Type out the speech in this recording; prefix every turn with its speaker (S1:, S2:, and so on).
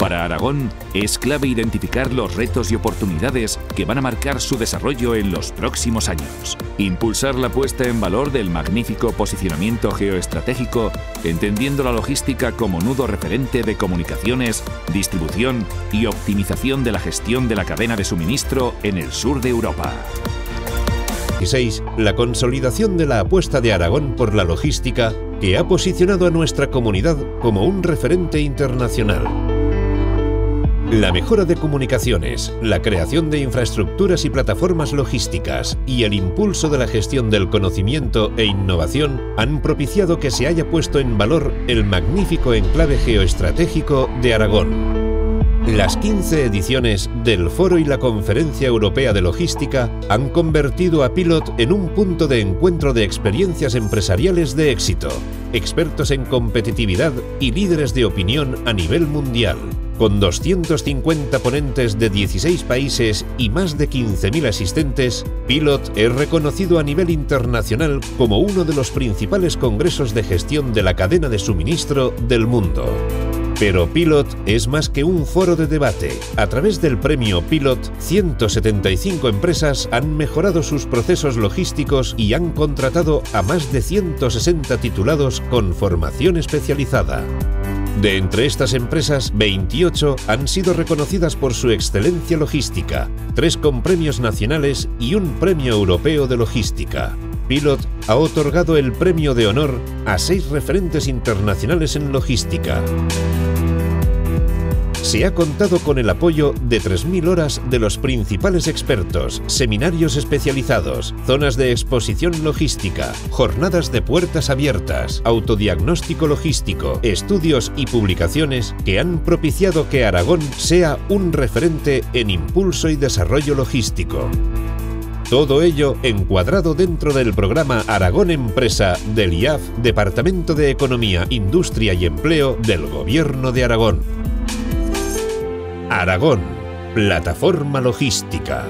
S1: Para Aragón es clave identificar los retos y oportunidades que van a marcar su desarrollo en los próximos años. Impulsar la puesta en valor del magnífico posicionamiento geoestratégico, entendiendo la logística como nudo referente de comunicaciones, distribución y optimización de la gestión de la cadena de suministro en el sur de Europa.
S2: 16. La consolidación de la apuesta de Aragón por la logística, que ha posicionado a nuestra comunidad como un referente internacional. La mejora de comunicaciones, la creación de infraestructuras y plataformas logísticas y el impulso de la gestión del conocimiento e innovación han propiciado que se haya puesto en valor el magnífico enclave geoestratégico de Aragón. Las 15 ediciones del Foro y la Conferencia Europea de Logística han convertido a Pilot en un punto de encuentro de experiencias empresariales de éxito, expertos en competitividad y líderes de opinión a nivel mundial. Con 250 ponentes de 16 países y más de 15.000 asistentes, Pilot es reconocido a nivel internacional como uno de los principales congresos de gestión de la cadena de suministro del mundo. Pero Pilot es más que un foro de debate. A través del premio Pilot, 175 empresas han mejorado sus procesos logísticos y han contratado a más de 160 titulados con formación especializada. De entre estas empresas, 28 han sido reconocidas por su excelencia logística, 3 con premios nacionales y un premio europeo de logística. Pilot ha otorgado el premio de honor a 6 referentes internacionales en logística. Se ha contado con el apoyo de 3.000 horas de los principales expertos, seminarios especializados, zonas de exposición logística, jornadas de puertas abiertas, autodiagnóstico logístico, estudios y publicaciones que han propiciado que Aragón sea un referente en impulso y desarrollo logístico. Todo ello encuadrado dentro del programa Aragón Empresa del IAF, Departamento de Economía, Industria y Empleo del Gobierno de Aragón. Aragón, plataforma logística.